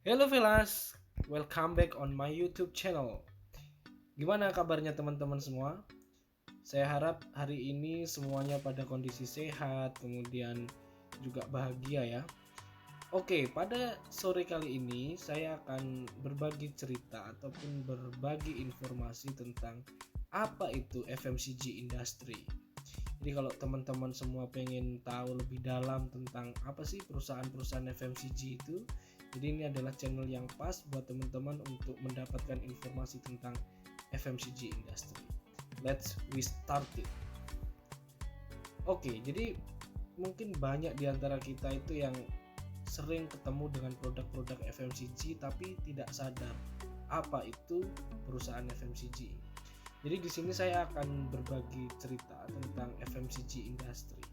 Hello Velas, welcome back on my YouTube channel. Gimana kabarnya teman-teman semua? Saya harap hari ini semuanya pada kondisi sehat, kemudian juga bahagia ya. Oke, pada sore kali ini saya akan berbagi cerita ataupun berbagi informasi tentang apa itu FMCG industry. Jadi kalau teman-teman semua pengen tahu lebih dalam tentang apa sih perusahaan-perusahaan FMCG itu, jadi ini adalah channel yang pas buat teman-teman untuk mendapatkan informasi tentang FMCG industry. Let's we start it. Oke, jadi mungkin banyak di antara kita itu yang sering ketemu dengan produk-produk FMCG tapi tidak sadar apa itu perusahaan FMCG. Jadi di sini saya akan berbagi cerita tentang FMCG industry.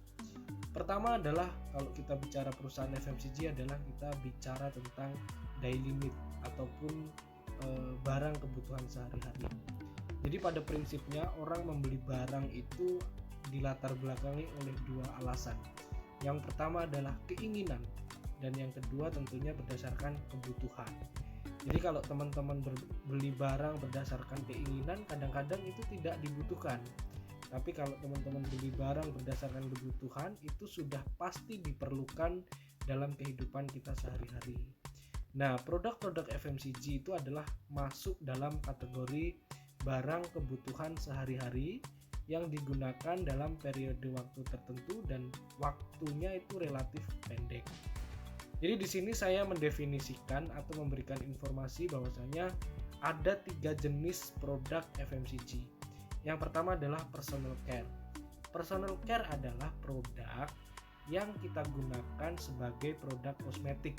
Pertama adalah kalau kita bicara perusahaan FMCG adalah kita bicara tentang daily need ataupun barang kebutuhan sehari-hari. Jadi pada prinsipnya orang membeli barang itu dilatar belakangi oleh dua alasan. Yang pertama adalah keinginan dan yang kedua tentunya berdasarkan kebutuhan. Jadi kalau teman-teman beli barang berdasarkan keinginan, kadang-kadang itu tidak dibutuhkan. Tapi kalau teman-teman beli barang berdasarkan kebutuhan, itu sudah pasti diperlukan dalam kehidupan kita sehari-hari. Nah, produk-produk FMCG itu adalah masuk dalam kategori barang kebutuhan sehari-hari yang digunakan dalam periode waktu tertentu dan waktunya itu relatif pendek. Jadi di sini saya mendefinisikan atau memberikan informasi bahwasanya ada 3 jenis produk FMCG. Yang pertama adalah personal care. Personal care adalah produk yang kita gunakan sebagai produk kosmetik.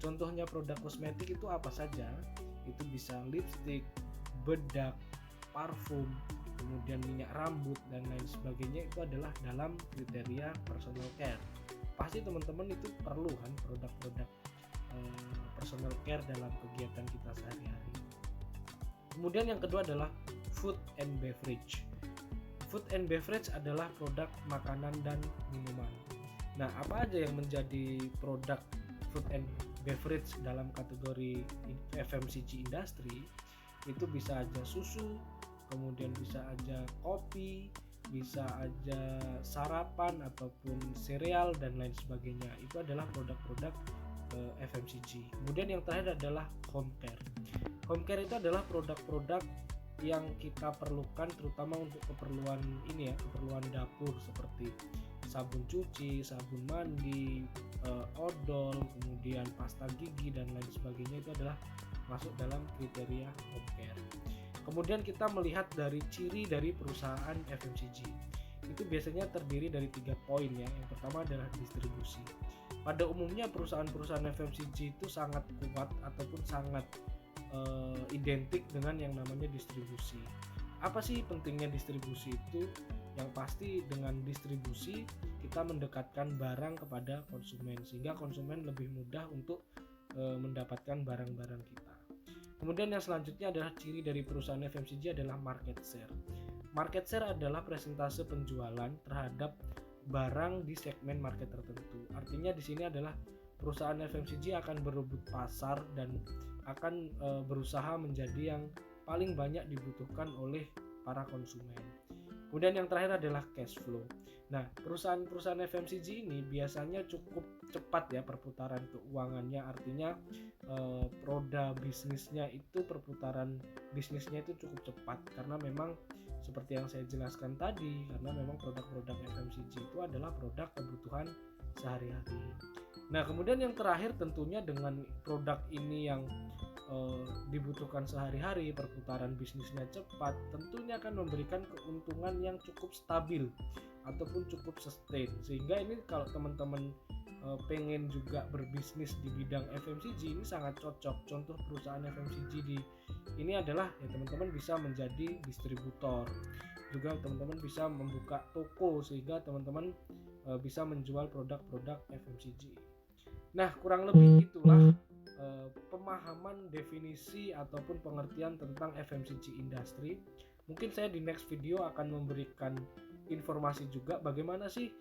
Contohnya produk kosmetik itu apa saja? Itu bisa lipstick, bedak, parfum, kemudian minyak rambut dan lain sebagainya, itu adalah dalam kriteria personal care. Pasti teman-teman itu perlu kan produk-produk personal care dalam kegiatan kita sehari-hari. Kemudian yang kedua adalah food and beverage. Food and beverage adalah produk makanan dan minuman. Nah, apa aja yang menjadi produk food and beverage dalam kategori FMCG industry? Itu bisa aja susu, kemudian bisa aja kopi, bisa aja sarapan ataupun sereal dan lain sebagainya. Itu adalah produk-produk FMCG. Kemudian yang terakhir adalah home care. Home care itu adalah produk-produk yang kita perlukan terutama untuk keperluan ini ya, keperluan dapur seperti sabun cuci, sabun mandi, odol, kemudian pasta gigi dan lain sebagainya, itu adalah masuk dalam kriteria home care. Kemudian kita melihat dari ciri dari perusahaan FMCG. Itu biasanya terdiri dari 3 poin ya. Yang pertama adalah distribusi. Pada umumnya perusahaan-perusahaan FMCG itu sangat kuat ataupun sangat identik dengan yang namanya distribusi. Apa sih pentingnya distribusi itu? Yang pasti dengan distribusi kita mendekatkan barang kepada konsumen sehingga konsumen lebih mudah untuk mendapatkan barang-barang kita. Kemudian yang selanjutnya adalah ciri dari perusahaan FMCG adalah market share. Market share adalah persentase penjualan terhadap barang di segmen market tertentu. Artinya di sini adalah perusahaan FMCG akan berebut pasar dan akan berusaha menjadi yang paling banyak dibutuhkan oleh para konsumen. Kemudian yang terakhir adalah cash flow. Nah, perusahaan-perusahaan FMCG ini biasanya cukup cepat ya perputaran keuangannya, artinya roda bisnisnya itu perputaran bisnisnya itu cukup cepat karena memang seperti yang saya jelaskan tadi, karena memang produk-produk FMCG itu adalah produk kebutuhan sehari-hari. Nah, kemudian yang terakhir tentunya dengan produk ini yang dibutuhkan sehari-hari, perputaran bisnisnya cepat, tentunya akan memberikan keuntungan yang cukup stabil ataupun cukup sustain. Sehingga ini kalau teman-teman pengen juga berbisnis di bidang FMCG ini sangat cocok. Contoh perusahaan FMCG di ini adalah ya teman-teman bisa menjadi distributor. Juga teman-teman bisa membuka toko sehingga teman-teman bisa menjual produk-produk FMCG. Nah, kurang lebih itulah pemahaman definisi ataupun pengertian tentang FMCG industry. Mungkin saya di next video akan memberikan informasi juga bagaimana sih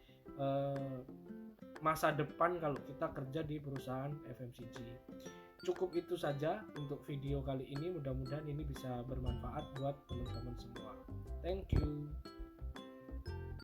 masa depan kalau kita kerja di perusahaan FMCG. cukup itu saja untuk video kali ini. Mudah-mudahan ini bisa bermanfaat buat teman-teman semua. Thank you.